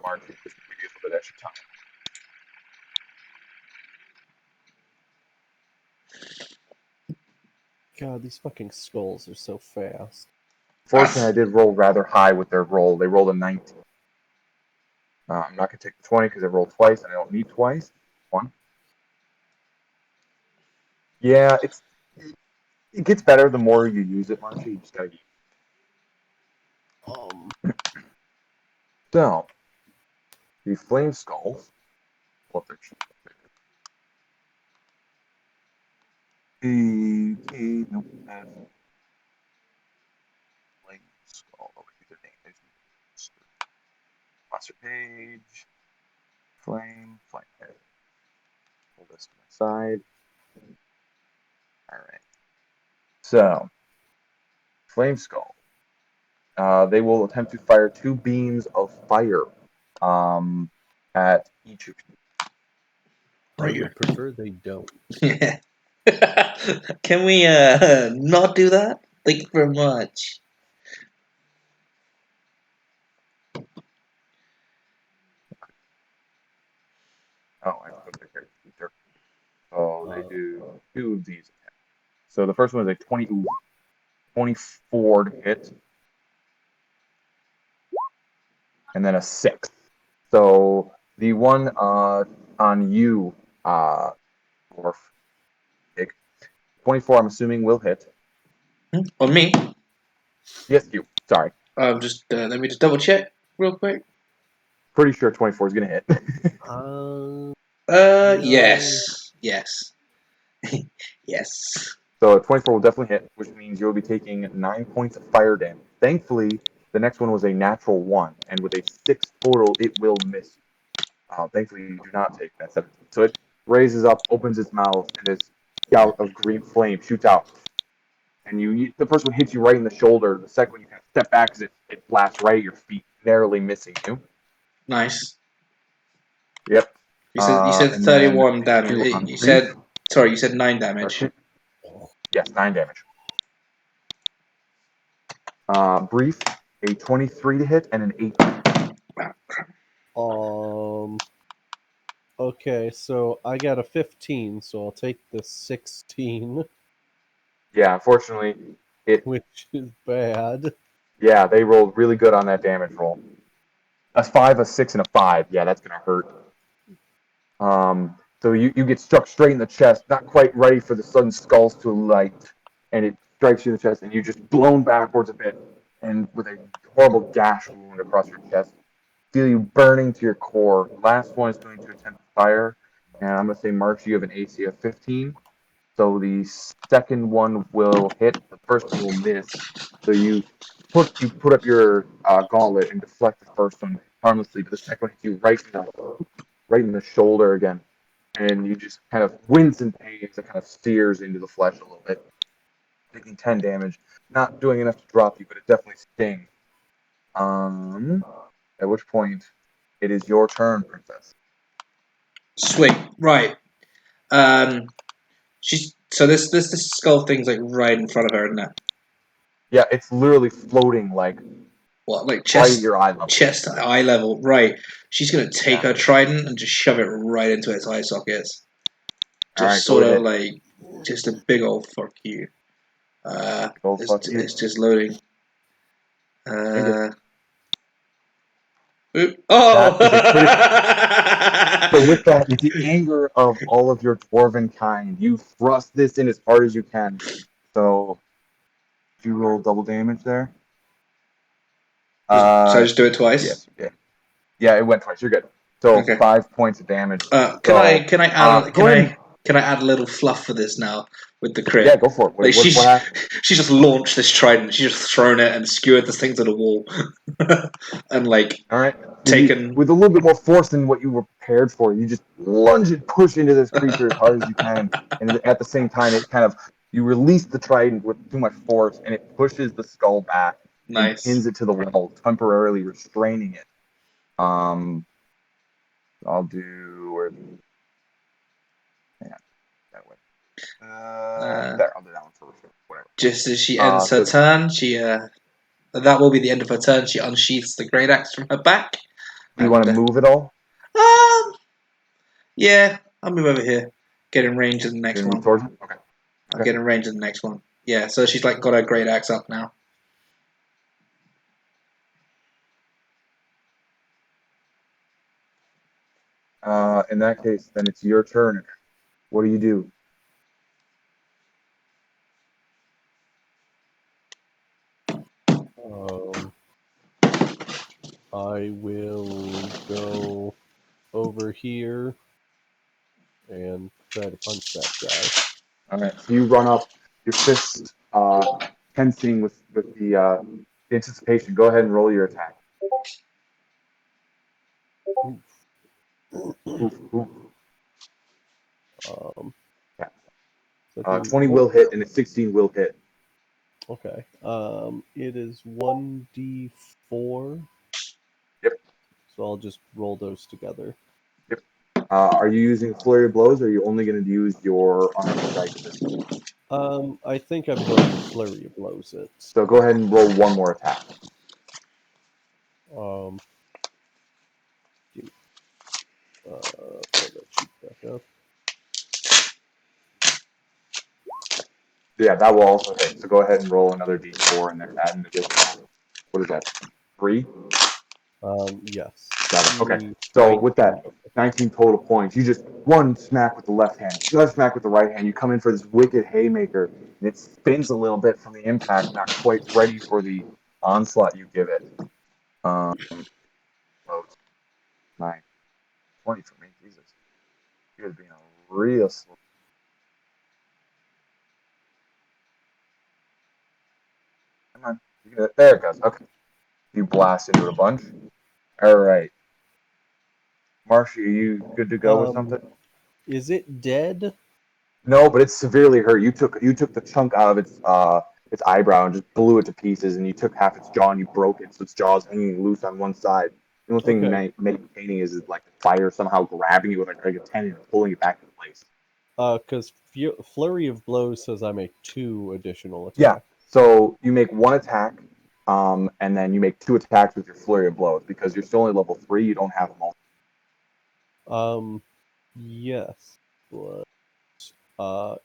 March, which will give you a little bit extra time. God, these fucking skulls are so fast. Fortunately, I did roll rather high with their roll. They rolled a 19. I'm not going to take the 20 because I rolled twice, and I don't need twice. 1. Yeah, it gets better the more you use it, Marsha. You just gotta use it. So, the flame skulls. What they're nope, flame skull. Oh, wait, their name is monster page. Flame. Pull this to my side. All right. So, flame skull. They will attempt to fire 2 beams of fire at each of you. I would prefer they don't. Yeah. Can we not do that? Thank you very much. Oh, I put their character. So they do 2 of these attacks. So the first one is a 24 to hit, and then a 6. So the one on you, Dwarf, 24, I'm assuming, will hit. On me? Yes, you. Sorry. Just let me just double check real quick. Pretty sure 24 is going to hit. Yes. Yes. Yes. So 24 will definitely hit, which means you'll be taking 9 points of fire damage. Thankfully, the next one was a natural 1, and with a 6 total, it will miss you. Thankfully, you do not take that 17. So it raises up, opens its mouth, and this gout of green flame shoots out. And the first one hits you right in the shoulder. The second one, you kind of step back because it blasts right at your feet, narrowly missing you. Nice. Yep. You said 31 damage. You said 9 damage. Yes, 9 damage. Brief, a 23 to hit and an 18. Okay, so I got a 15, so I'll take the 16. Yeah, unfortunately, which is bad. Yeah, they rolled really good on that damage roll. A 5, a 6, and a 5. Yeah, that's gonna hurt. So you get struck straight in the chest, not quite ready for the sudden skulls to light, and it strikes you in the chest, and you're just blown backwards a bit, and with a horrible gash wound across your chest. Feel you burning to your core. The last one is going to attempt to fire, and I'm going to say, March, you have an AC of 15. So the second one will hit, the first one will miss. So you put up your gauntlet and deflect the first one harmlessly, but the second one hits you right in the shoulder again, and you just kind of wince in pain as it kind of sears into the flesh a little bit, taking 10 damage. Not doing enough to drop you, but it definitely stings. At which point, it is your turn, Princess. Sweet. Right. This skull thing's like right in front of her, isn't it? Yeah, it's literally floating like chest, right at your eye level. Chest, eye level. Right. She's gonna take her trident and just shove it right into its eye sockets. Just sort of like just a big old fuck you. It's just loading. Oh! So with that, with the anger of all of your dwarven kind, you thrust this in as hard as you can. So, did you roll double damage there? So I just do it twice? Yes, you did. Yeah, it went twice. You're good. So okay. 5 points of damage. Can I add a little fluff for this now with the crit? Yeah, go for it. What happened? She just launched this trident. She just thrown it and skewered this thing to the wall, and all right, taken with a little bit more force than what you were prepared for. You just lunge and push into this creature as hard as you can, and at the same time, it kind of you release the trident with too much force, and it pushes the skull back. Nice. And pins it to the wall, temporarily restraining it. I'll do that way. There, I'll do that one first. Whatever. Just as she ends her turn, that will be the end of her turn. She unsheaths the great axe from her back, Do you want to move at all? Yeah, I'll move over here. Get in range of the next one. Move towards it? Okay. I'll get in range of the next one. Yeah, so she's like got her great axe up now. In that case, then it's your turn. What do you do? I will go over here and try to punch that guy. All right. So you run up, your fist tensing with the anticipation. Go ahead and roll your attack. Oof, oof. Yeah. 20 will hit and a 16 will hit. Okay. It is 1d4. Yep. So I'll just roll those together. Yep. Are you using flurry of blows, or are you only going to use your unarmed strike at this point? I think I'm going to flurry of blows it. So go ahead and roll one more attack. Pull that sheet back up. Yeah, that will also hit. So go ahead and roll another d4 and then add an additional. What is that? 3? Yes. Got it. Okay. So with that 19 total points, you just one smack with the left hand, the other smack with the right hand. You come in for this wicked haymaker, and it spins a little bit from the impact, not quite ready for the onslaught you give it. So 9, 20 for me. Jesus, you guys being a real slow. Come on, you get it. There it goes. Okay, you blast into a bunch. All right, Marshy, are you good to go with something? Is it dead? No, but it's severely hurt. You took the chunk out of its eyebrow and just blew it to pieces, and you took half its jaw and you broke it, so its jaw's hanging loose on one side. The only thing maintaining is like the fire somehow grabbing you with like a tendon and pulling it back into place. Because flurry of blows says I make 2 additional attacks. Yeah. So you make 1 attack, and then you make 2 attacks with your flurry of blows because you're still only level 3. You don't have multiple. Yes. But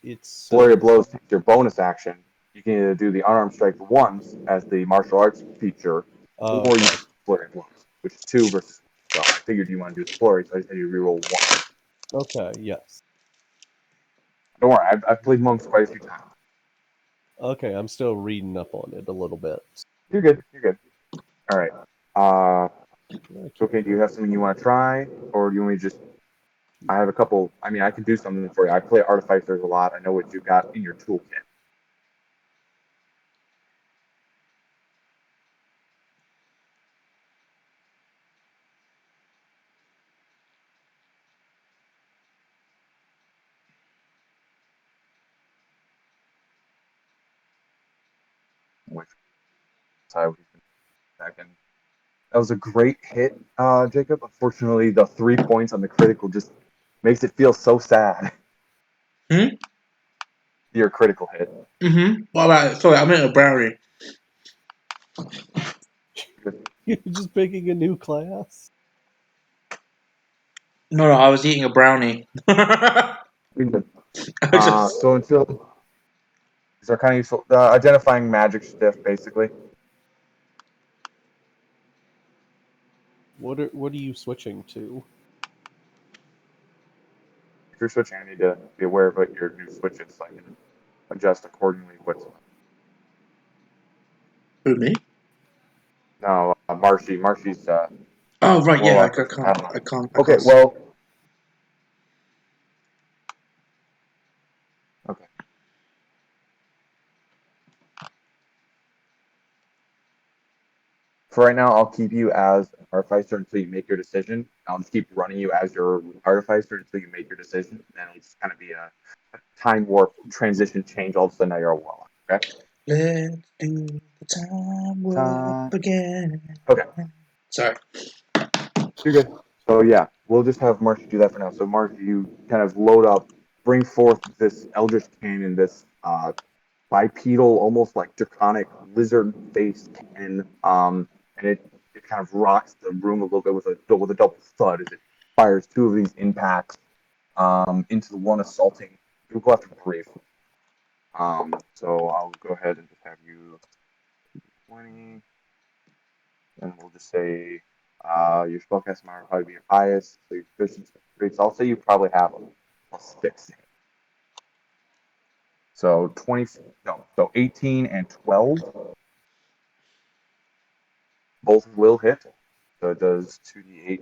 it's Flurry of blows takes your bonus action. You can either do the unarmed strike once as the martial arts feature, or you flurry of blows, which is 2 versus. Well, I figured you want to do the flurry, so I said you reroll 1. Okay. Yes. Don't worry, I've played monks quite a few times. Okay, I'm still reading up on it a little bit. You're good. You're good. All right. Okay. Do you have something you want to try, or do you want me to just? I have a couple. I mean, I can do something for you. I play artificers a lot. I know what you've got in your toolkit. Which side we can second. That was a great hit, Jacob. Unfortunately, the 3 points on the critical just makes it feel so sad. Your critical hit. What about it? Sorry, I'm in a brownie. You're just picking a new class? No, I was eating a brownie. So until these are kind of useful. Identifying magic stiff, basically. What are you switching to? If you're switching, I need to be aware of what your new switch is, so I can adjust accordingly. Who, me? No, Marshy. Marshy's. Oh right, yeah. I don't know. can't. Okay, well. Okay. For right now, I'll keep you as artificer until you make your decision. I'll just keep running you as your artificer until you make your decision. And it'll just kind of be a time warp transition change. All of a sudden, now you're a warlock. Okay. Let's do the time warp again. Okay. Sorry. You're good. So yeah, we'll just have Marshy do that for now. So Marshy, you kind of load up, bring forth this Eldritch Cannon, this bipedal, almost like draconic lizard-faced cannon, and it it kind of rocks the room a little bit with a double thud as it fires 2 of these impacts into the one assaulting. You'll go after Grief. So I'll go ahead and just have you 20, and we'll just say your spellcasting power will probably be your highest, so your efficiency rates. I'll say you probably have a +6. So 18 and 12 both will hit. So it does 2d8.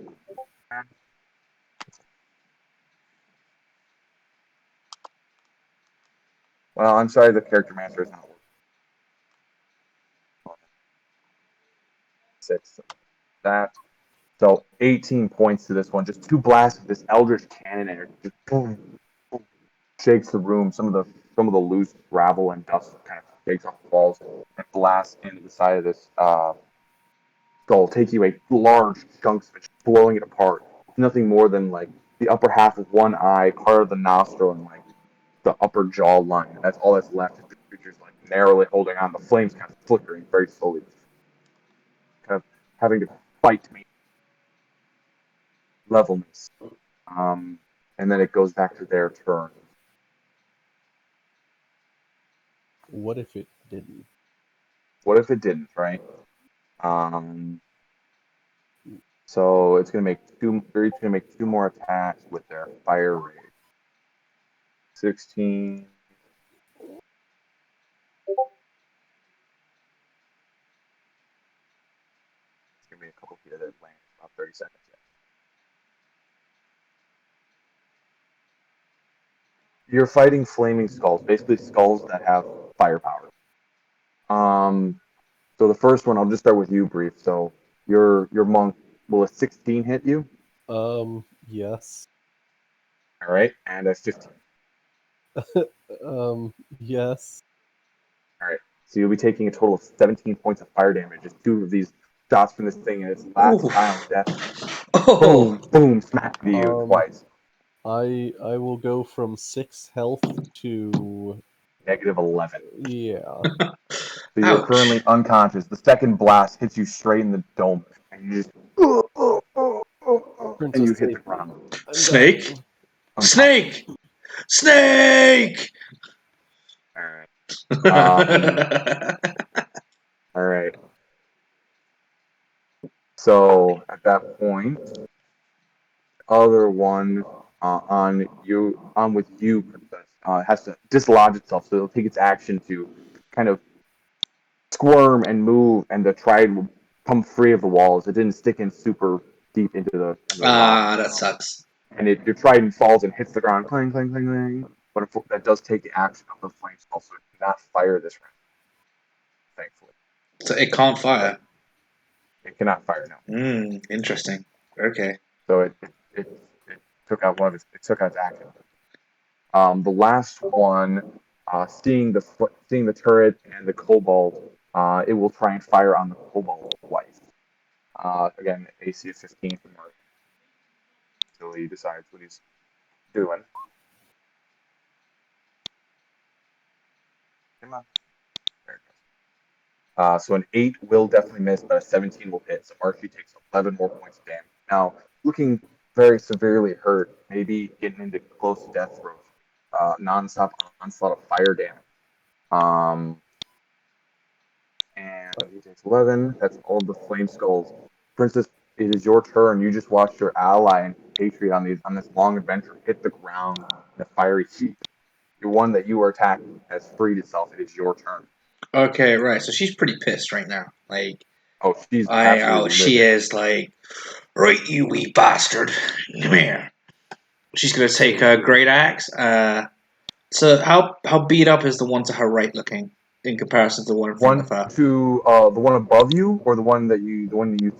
Well, I'm sorry, the character master is not working. 6. That. So 18 points to this one. Just 2 blasts of this Eldritch Cannon, and it just boom, boom, shakes the room. Some of the loose gravel and dust kind of shakes off the walls and blasts into the side of this skull, taking away large chunks of it, blowing it apart. Nothing more than like the upper half of one eye, part of the nostril, and like the upper jaw line. That's all that's left. The creature's like narrowly holding on. The flames kind of flickering very slowly, kind of having to fight to maintain levelness. And then it goes back to their turn. What if it didn't? What if it didn't, right? So it's gonna make they're each gonna make 2 more attacks with their fire rate. 16. It's gonna be a couple feet of that land, about 30 seconds yet. You're fighting flaming skulls, basically skulls that have firepower. So the first one, I'll just start with you, Brief. So your monk, will a 16 hit you? Yes. All right, and a 15. Yes. All right, so you'll be taking a total of 17 points of fire damage. Just 2 of these shots from this thing, and its last violent death. Boom, boom, smack to you twice. I will go from 6 health to -11. Yeah. So you're currently unconscious. The second blast hits you straight in the dome, and you just and you hit the ground. Snake? Snake! Snake! All right. All right. So at that point, other one on with you, Princess, has to dislodge itself. So it'll take its action to kind of squirm and move, and to try and come free of the walls. It didn't stick in super deep into the rock. That sucks. And your trident falls and hits the ground, clang, clang, clang, clang. But that does take the action of the flame skull, so it cannot fire this round. Thankfully. So it can't fire. It cannot fire now. Interesting. Okay. So it took out its action. The last one, seeing the turret and the kobold, it will try and fire on the kobold twice. Again, AC of 15 for Mark. Until he decides what he's doing. Come on. There it goes. So an 8 will definitely miss, but a 17 will hit. So Archie takes 11 more points of damage. Now, looking very severely hurt, maybe getting into close death throes, non-stop onslaught of fire damage. And he takes 11. That's all the flame skulls. Princess, it is your turn. You just watched your ally and patriot on this long adventure hit the ground in a fiery heat. The one that you were attacking has freed itself. It is your turn. Okay, right. So she's pretty pissed right now. Like, she's absolutely she is like, right, you wee bastard, come here. She's gonna take a great axe. So how beat up is the one to her right looking in comparison to the one in front of her? The one above you, or the one that you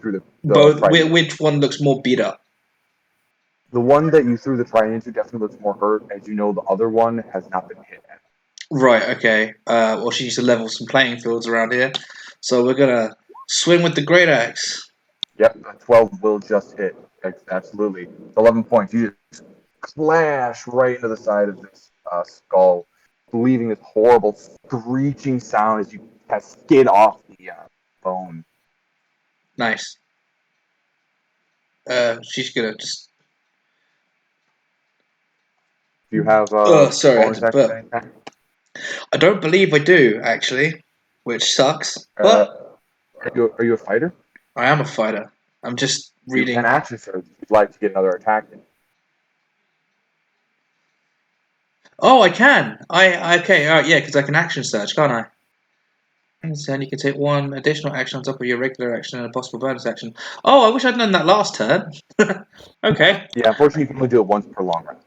threw the both. trident? Which one looks more beat up? The one that you threw the trident into definitely looks more hurt. As you know, the other one has not been hit yet. Right. Okay. Well, she needs to level some playing fields around here, so we're gonna swing with the great axe. Yep, a 12 will just hit. Absolutely. 11 points. You just clash right into the side of this skull, leaving this horrible screeching sound as you skid off the bone. Nice. She's gonna just. Do you have Oh, sorry, I had bonus to action of burp. any kind? I don't believe I do actually, which sucks. Uh, But are you a fighter? I am a fighter. I'm just You can reading. action surge if you'd like to get another attack in. Oh, I can. I okay. All right, yeah, because I can action search, can't I? And then you can take one additional action on top of your regular action and a possible bonus action. Oh, I wish I'd done that last turn. Okay. Yeah, unfortunately, you can only do it once per long rest.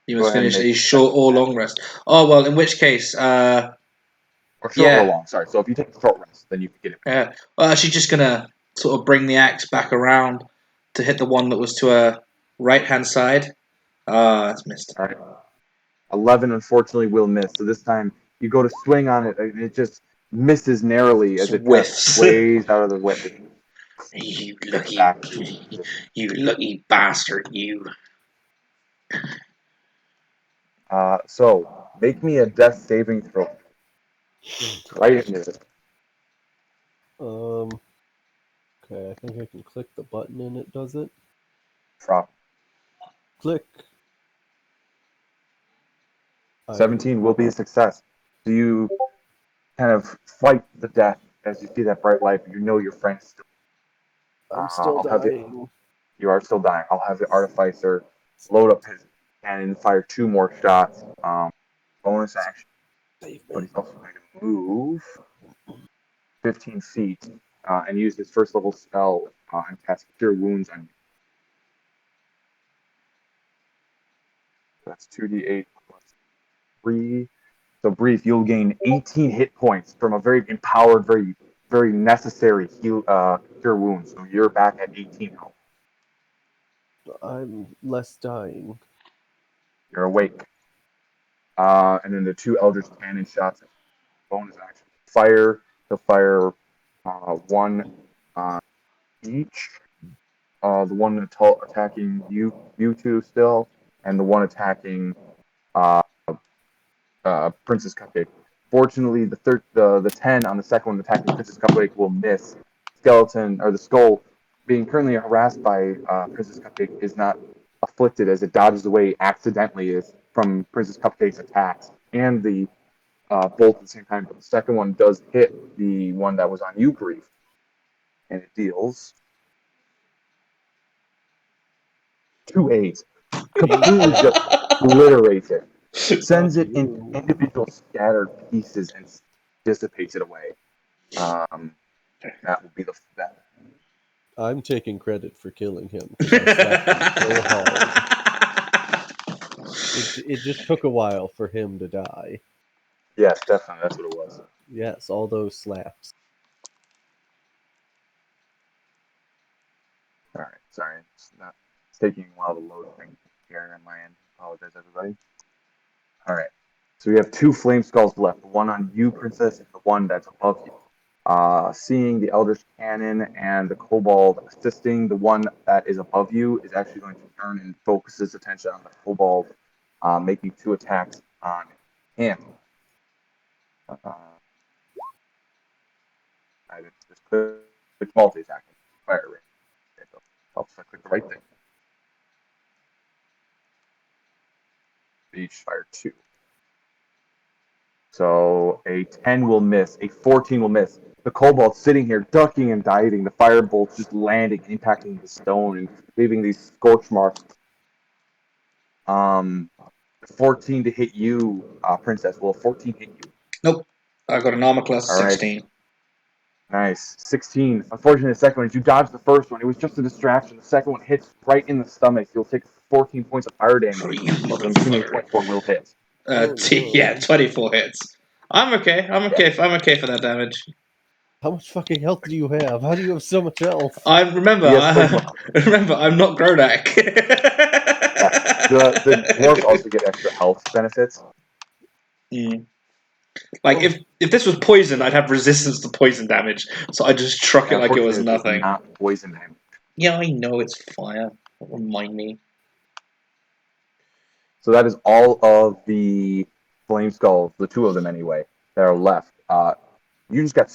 You Go must ahead and finish make a your short second or attack. long rest. Oh well, in which case, Or short or yeah, long, sorry. So if you take a short rest, then you can get it. yeah. Well, she's just gonna sort of bring the axe back around to hit the one that was to her right hand side. Ah, that's missed. All right. 11, unfortunately, will miss. So this time, you go to swing on it, and it just misses narrowly as it kind of Whiffs. sways out of the way. It You takes lucky, back to its position. you lucky bastard, you. So, make me a death saving throw. Right into it. Okay, I think I can click the button and it does it. Drop. Click. 17 will be a success. So you kind of fight the death as you see that bright light, but you know your friend is still. I'm still I'll have the, dying. you are still dying. I'll have the artificer load up his cannon, fire 2 more shots. Bonus action, Save but me. he's also going to move 15 feet and use his first level spell and cast Cure Wounds on you. That's 2d8 plus 3. So brief, you'll gain 18 hit points from a very empowered, very necessary Cure Wounds. So you're back at 18 health. I'm less dying. You're awake. And then the 2 Eldritch Cannon shots, bonus action. Fire, he'll fire 1 each. The one attacking you two still, and the one attacking uh, Princess Cupcake. Fortunately, the 10 on the second one attacking Princess Cupcake will miss. Skeleton or the skull, being currently harassed by Princess Cupcake, is not afflicted as it dodges away accidentally from Princess Cupcake's attacks and the bolt at the same time. But the second one does hit the one that was on you, Grief, and it deals 2 A's. Completely just obliterates it. Fuck Sends it into you. individual scattered pieces and dissipates it away. That will be that. I'm taking credit for killing him because I slapped him so hard. It just took a while for him to die. Yes, definitely. That's what it was. Yes, all those slaps. All right. Sorry. It's taking a while to load things here on my end. Apologize, everybody. All right. So we have 2 flame skulls left. The one on you, Princess, and the one that's above you. Seeing the Eldritch Cannon and the Kobold assisting the one that is above you is actually going to turn and focus his attention on the Kobold, making 2 attacks on him. I just click multi-attacking. Fire rate. So helps if I click the right thing. Each fire 2. So a 10 will miss, a 14 will miss. The kobold sitting here, ducking and diving, the fire bolts just landing, impacting the stone and leaving these scorch marks. 14 to hit you, Princess. Will 14 hit you? Nope. I got an armor class of All right. 16. Nice. 16. Unfortunately, the second one, you dodged the first one. It was just a distraction. The second one hits right in the stomach. You'll take 14 points of fire damage. You I'm assuming motherfucker. 24 will hit. Oh, no. Yeah, 24 hits. I'm okay. I'm okay. I'm okay for that damage. How much fucking health do you have? How do you have so much health? I remember. He has quite much. Remember, I'm not Grodak. Yeah. The dwarves also get extra health benefits. Mm. Like if this was poison, I'd have resistance to poison damage. So I just truck it like it was Unfortunately, this is nothing. not poison damage. Yeah, I know it's fire. Don't remind me. So that is all of the flame skulls, the 2 of them anyway, that are left. You just got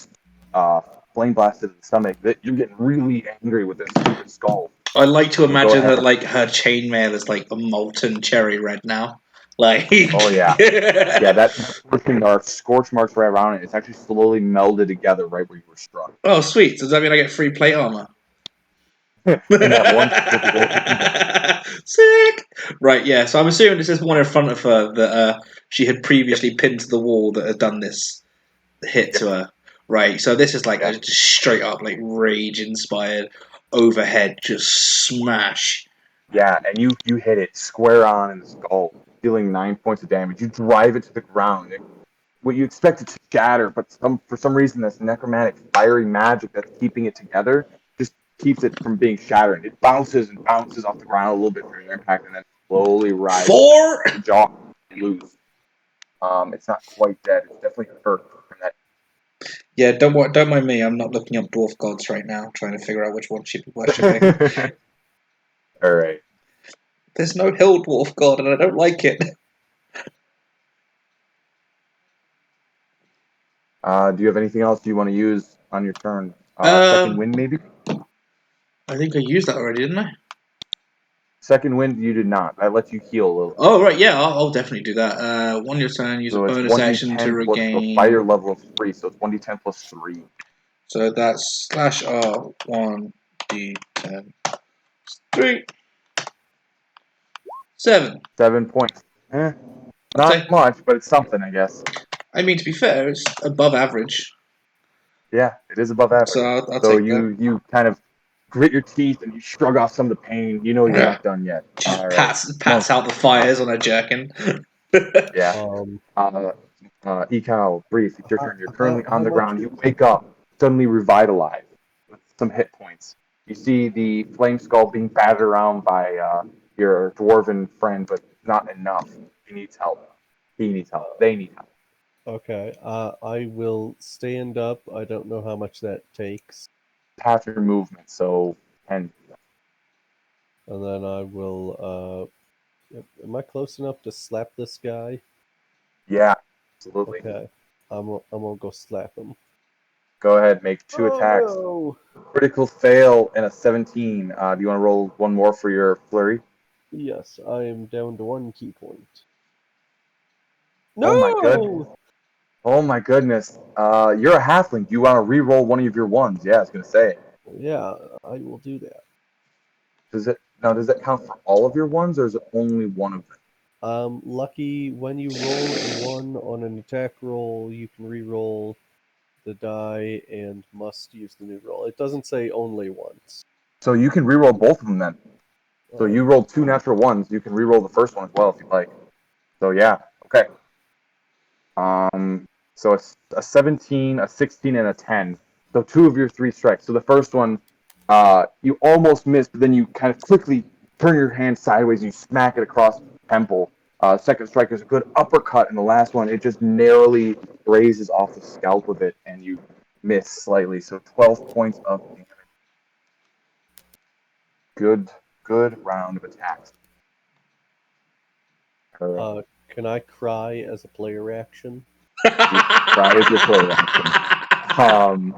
flame blasted to the stomach, that you're getting really angry with this stupid skull. I like to So go imagine ahead. that like her chainmail is like a molten cherry red now. Like Oh yeah, yeah. That portion are scorch marks right around it. It's actually slowly melded together right where you were struck. Oh sweet. Does that mean I get free plate armor? In that one specific location. Sick. Right, yeah. So I'm assuming this is one in front of her that she had previously pinned to the wall that had done this hit to her. Right. So this is like a just straight up like rage inspired overhead just smash. Yeah, and you hit it square on in the skull, dealing 9 points of damage. You drive it to the ground. What you expect it to shatter, but for some reason, this necromantic fiery magic that's keeping it together just keeps it from being shattered. It bounces and bounces off the ground a little bit for your impact, and then slowly rises. 4. The jaw loose. It's not quite dead. It's definitely hurt from that. Yeah, don't mind me. I'm not looking up dwarf gods right now, trying to figure out which one she'd be worshipping. All right. There's no hill dwarf god, and I don't like it. Do you have anything else you want to use on your turn? Second wind, maybe? I think I used that already, didn't I? Second wind, you did not. I let you heal a little. Oh right, yeah, I'll definitely do that. One your turn, use So a it's bonus action to 1d10 plus the regain. fighter level of 3, so it's 1d10 plus 3. So that's /R1d10 3 7. 7 points. Not Okay. much, but it's something, I guess. I mean, to be fair, it's above average. Yeah, it is above average. So I'll So take that. you kind of grit your teeth and you shrug off some of the pain. You know you're Yeah. not done yet. Just All right. pats out the fires on a jerkin. Yeah. Um, Ekal, brief. It's your turn. You're currently how on the much ground. You wake up, suddenly revitalized with some hit points. You see the flame skull being battered around by your dwarven friend, but not enough. He needs help. He needs help. They need help. Okay, I will stand up. I don't know how much that takes. Half your movement, so 10. And then I will, am I close enough to slap this guy? Yeah, absolutely. Okay, I'm gonna go slap him. Go ahead, make 2 attacks. No! Critical fail and a 17. Do you want to roll one more for your flurry? Yes, I am down to 1 key point. No! Oh my goodness. Oh my goodness. You're a halfling. Do you want to re-roll one of your ones? Yeah, I was gonna say. Yeah, I will do that. Does that count for all of your ones, or is it only one of them? Lucky, when you roll a 1 on an attack roll, you can re-roll the die and must use the new roll. It doesn't say only once. So you can re-roll both of them then. So you rolled 2 natural ones. You can re-roll the first one as well if you like. So yeah, okay. So it's a 17, a 16, and a 10. So 2 of your 3 strikes. So the first one, you almost missed, but then you kind of quickly turn your hand sideways and you smack it across the temple. Second strike is a good uppercut, and the last one, it just narrowly grazes off the scalp with it, and you miss slightly. So 12 points of damage. Good round of attacks. Can I cry as a player action? That is your player action.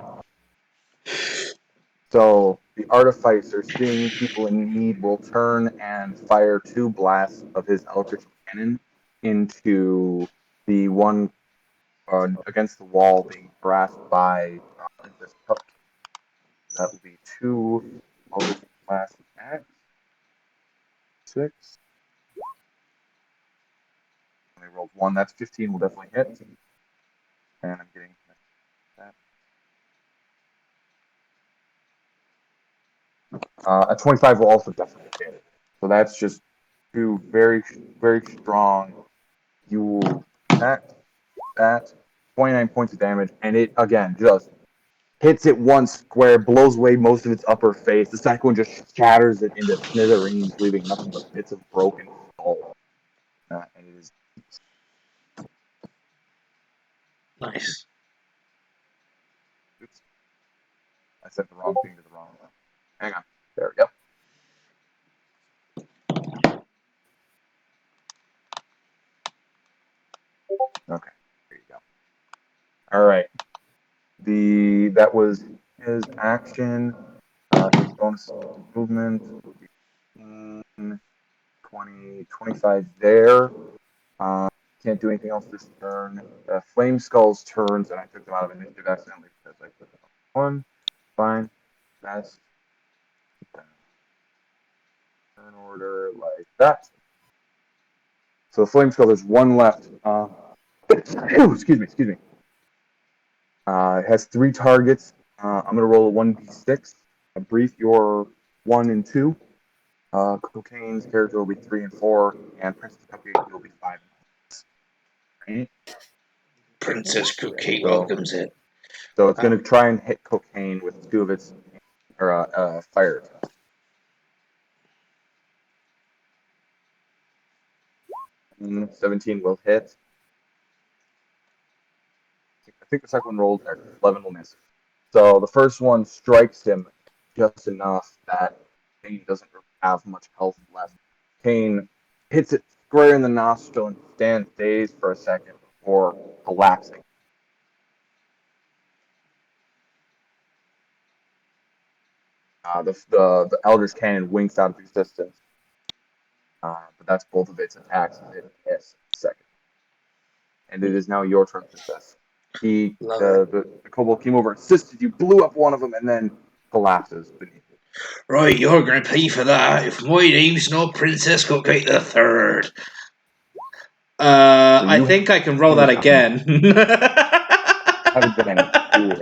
So the artificer, seeing people in need, will turn and fire 2 blasts of his eldritch cannon into the one against the wall being harassed by this cupcake. That will be 2 eldritch blast attacks. 6. I rolled 1. That's 15. Will definitely hit. And I'm getting that. A 25 will also definitely hit. So that's just 2 very, very strong. You will attack that 29 points of damage, and it again just hits it once square, blows away most of its upper face. The second one just shatters it into smithereens, leaving nothing but bits of broken skull. And it is. Nice. Oops, I said the wrong thing to the wrong one. Hang on. There we go. Okay, there you go. All right. That was his action. His bonus movement would be 15, 20, 25 there. Can't do anything else this turn. Flame Skull's turns, and I took them out of initiative accidentally because I put them on one. Fine. That's turn order like that. So the Flame Skull, there's one left. Excuse me. It has 3 targets. I'm going to roll a 1d6. Brief your 1 and 2. Cocaine's character will be 3 and 4, and Princess Cupcake will be 5 and 6. Right? Princess Cookie So- welcomes it. So it's going to try and hit Cocaine with 2 of its fire attacks. Mm, 17 will hit. I think the second one rolled there. 11 will miss. So the first one strikes him just enough that Kane doesn't really have much health left. Kane hits it square in the nostril and stands dazed for a second before collapsing. The Eldritch Cannon winks out of existence. But that's both of its attacks. It hits second. And it is now your turn, Princess. The kobold came over, assisted you, blew up one of them, and then collapses beneath it. Right, you're going to pay for that if my name's not Princess Cookie the Third. I think I can roll that again. Haven't been any cool.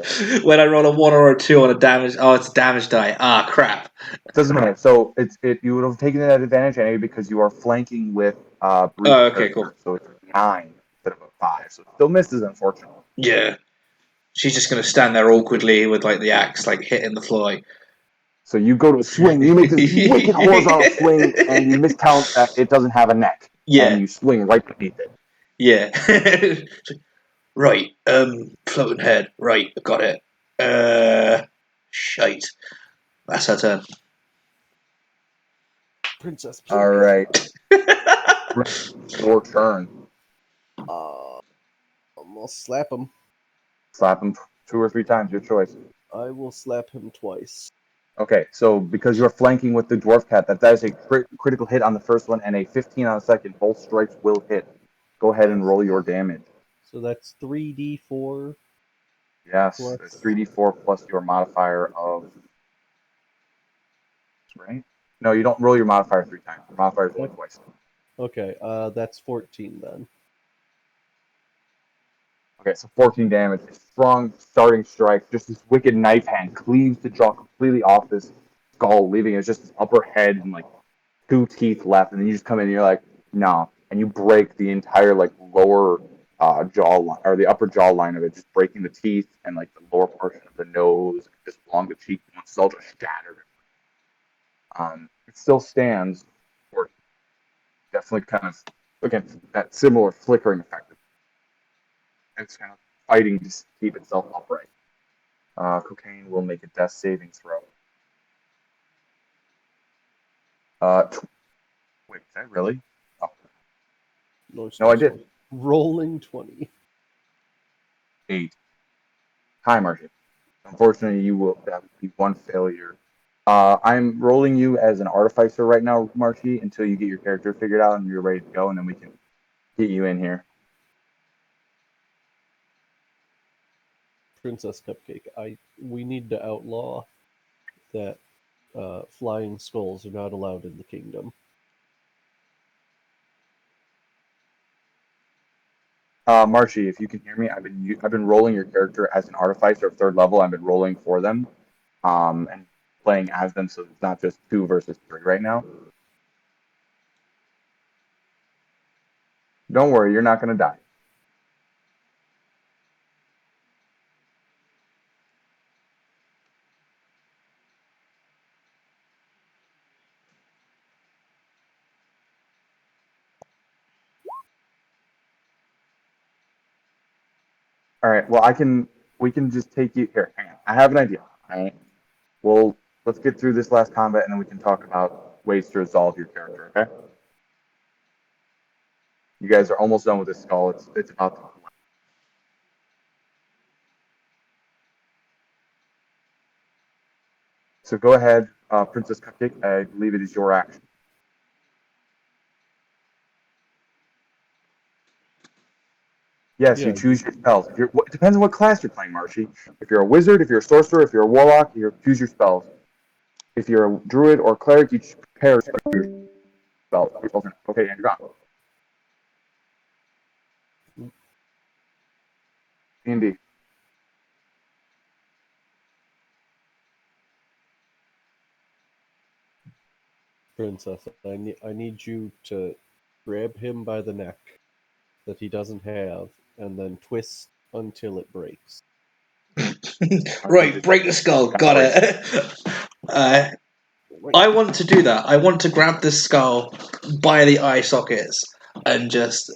When I roll a 1 or a 2 on a damage, it's a damage die. Ah, crap. Doesn't matter. So you would have taken it at advantage anyway because you are flanking with Bruce. Oh, okay, cool. So it's 9 instead of a 5. So it still misses, unfortunately. Yeah. She's just going to stand there awkwardly with like the axe like hitting the fly. So you go to swing, you make this wicked horizontal swing, and you miscount that it doesn't have a neck. Yeah. And you swing right beneath it. Yeah. Right, floating head. Right, I got it. Shite. That's her turn. Princess. Please. All right. Your turn. I'll slap him. Slap him 2 or 3 times, your choice. I will slap him twice. Okay, so because you're flanking with the dwarf cat, that is a critical hit on the first one and a 15 on the second. Both strikes will hit. Go ahead and roll your damage. So that's 3d4. Yes, Plus- it's 3d4 plus your modifier of. Right? No, you don't roll your modifier 3 times. Your modifier is only twice. Okay, that's 14 then. Okay, so 14 damage. A strong starting strike. Just this wicked knife hand cleaves the jaw completely off this skull, leaving it just this upper head and like 2 teeth left. And then you just come in and you're like, no. And you break the entire like lower jawline or the upper jawline of it, just breaking the teeth and like the lower portion of the nose, just along the cheekbone. It's all just shattered. It still stands, or definitely kind of again that similar flickering effect. It's kind of fighting to keep itself upright. Cocaine will make a death saving throw. Wait, is that really? Oh. No, I did. Rolling 20. 8. Hi, Marcia. Unfortunately, that would be 1 failure. I'm rolling you as an artificer right now, Marcy, until you get your character figured out and you're ready to go, and then we can get you in here. Princess Cupcake, we need to outlaw that flying skulls are not allowed in the kingdom. Marshy, if you can hear me, I've been rolling your character as an artificer of 3rd level. I've been rolling for them, and playing as them, so it's not just 2 versus 3 right now. Don't worry, you're not going to die. All right. Well, we can just take you here. Hang on. I have an idea. All right. Well, let's get through this last combat, and then we can talk about ways to resolve your character. Okay. You guys are almost done with this skull. It's about to. So go ahead, Princess Cupcake. I believe it is your action. Yes, you Yeah. choose your spells. It depends on what class you're playing, Marshy. If you're a wizard, if you're a sorcerer, if you're a warlock, you choose your spells. If you're a druid or cleric, you prepare your spells. Okay, and you're gone. Indeed. Princess, I need you to grab him by the neck that he doesn't have, and then twist until it breaks. Right, break the skull. Got it. I want to do that. I want to grab this skull by the eye sockets and just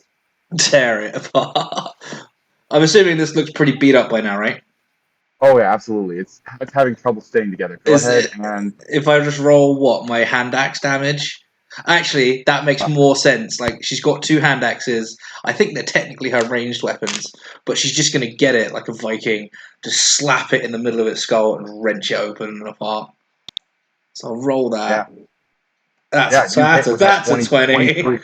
tear it apart. I'm assuming this looks pretty beat up by now, right? Oh yeah, absolutely. It's having trouble staying together. Go Is ahead it and if I just roll what my hand axe damage? Actually, that makes more sense. Like she's got two hand axes. I think they're technically her ranged weapons, but she's just gonna get it like a Viking, just slap it in the middle of its skull and wrench it open and apart. So I'll roll that. you hit with that That's a 20. 23.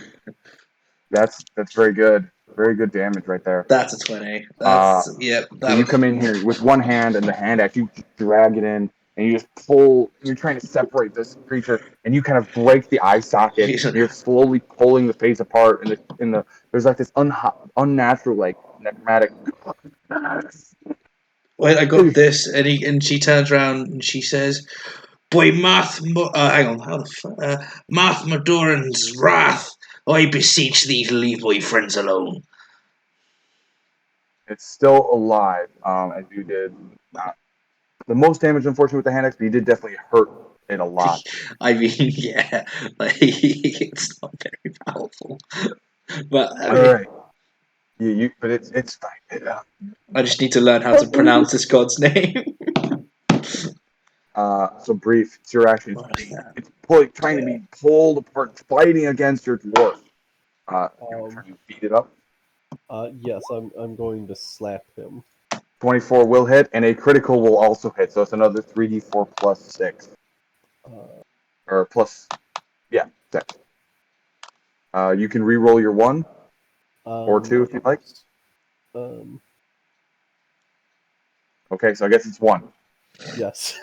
That's very good. Very good damage right there. That's a 20. Uh, That's yep. so That you would. come in here with one hand and the hand axe, you drag it in, and you just pull. You're trying to separate this creature, and you kind of break the eye socket. And you're slowly pulling the face apart, and there's like this unnatural like necromantic. Wait, I got this, and she turns around and she says, "By hang on, Math Madoran's wrath, I beseech thee to leave my friends alone." It's still alive, as you did. The most damage, unfortunately, with the hand axe, but you did definitely hurt it a lot. I mean, yeah, like, it's not very powerful, but I mean, All right. But it's fine. I just need to learn how to pronounce this god's name. So brief. It's your action. It's trying to be pulled apart, fighting against your dwarf. You trying to beat it up. Yes, I'm going to slap him. 24 will hit, and a critical will also hit. So it's another 3d4 plus 6. Or plus, yeah, 6. You can re-roll your 1 or 2 if you'd like. Okay, so I guess it's 1. Yes.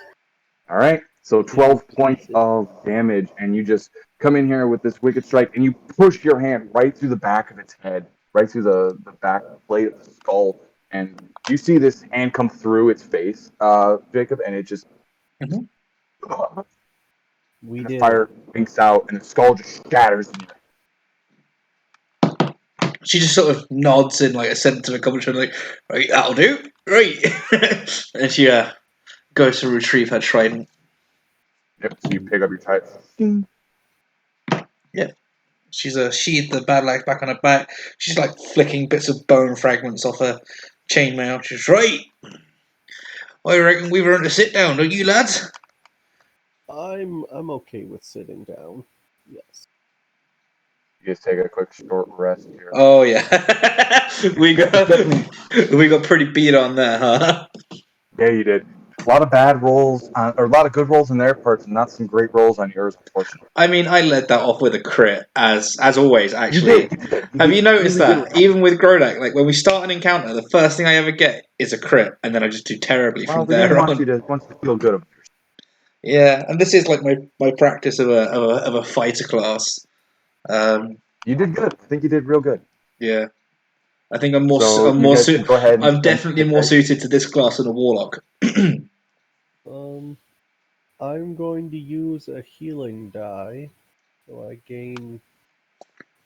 All right, so 12 points of damage, and you just come in here with this wicked strike, and you push your hand right through the back of its head, right through the back plate of the skull, and you see this hand come through its face, Jacob, and it just We the did fire winks out, and the skull just shatters. She just sort of nods in like a sentiment commentary, like, "Right, that'll do, right," and she goes to retrieve her trident. Yep. So you pick up your trident. Yeah. She's sheathed the battle axe back on her back. She's like flicking bits of bone fragments off her chainmail. She's right. I reckon we've earned a sit down, don't you, lads? I'm okay with sitting down. Yes. You just take a quick short rest here. Oh yeah, we got pretty beat on there, huh? Yeah, you did. A lot of bad rolls, or a lot of good rolls in their parts, and not some great rolls on yours, unfortunately. I mean, I led that off with a crit, as always. Actually, You did. have you noticed really that? Even with Grodak, like when we start an encounter, the first thing I ever get is a crit, and then I just do terribly Well, from the game there wants on. you to feel good about yourself. Yeah, and this is like my practice of a fighter class. You did good. I think you did real good. Yeah, I think I'm more So I'm you more guys can go ahead and I'm spend some definitely hit more dice. suited to this class than a warlock. I'm going to use a healing die, so I gain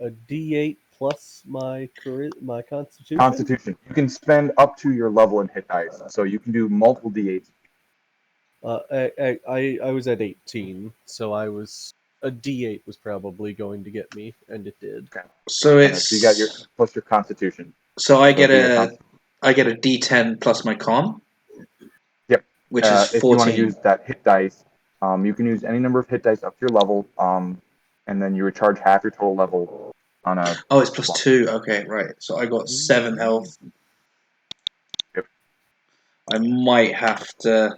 a D8 plus my Constitution. Constitution. You can spend up to your level in hit dice, so you can do multiple d8s. I was at 18, so a D8 was probably going to get me, and it did. Okay. So So you got your plus your Constitution. so I get So I get a D10 plus my con. Yep. Which is If you want to 14. use that hit dice, you can use any number of hit dice up to your level, and then you recharge half your total level on a. Oh, it's plus 2. Okay, right. So I got 7 health. Yep. I might have to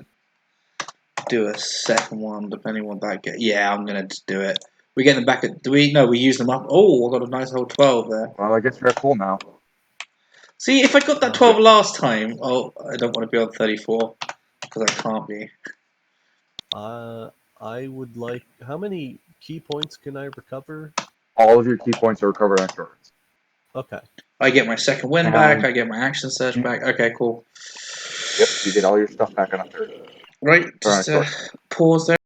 do a second one, depending on what that get. Yeah, I'm gonna just do it. We get them back at. Do we? No, we use them up. Oh, I got a nice whole 12 there. Well, I guess you're at full now. See, if I got that 12 last time, oh, I don't want to be on 34 because I can't be. I would like. How many key points can I recover? All of your key points are recovered on turns. Okay. I get my second win back. I get my action search back. Okay, cool. Yep, you get all your stuff back on a turn. Right, Or on a just short. pause there.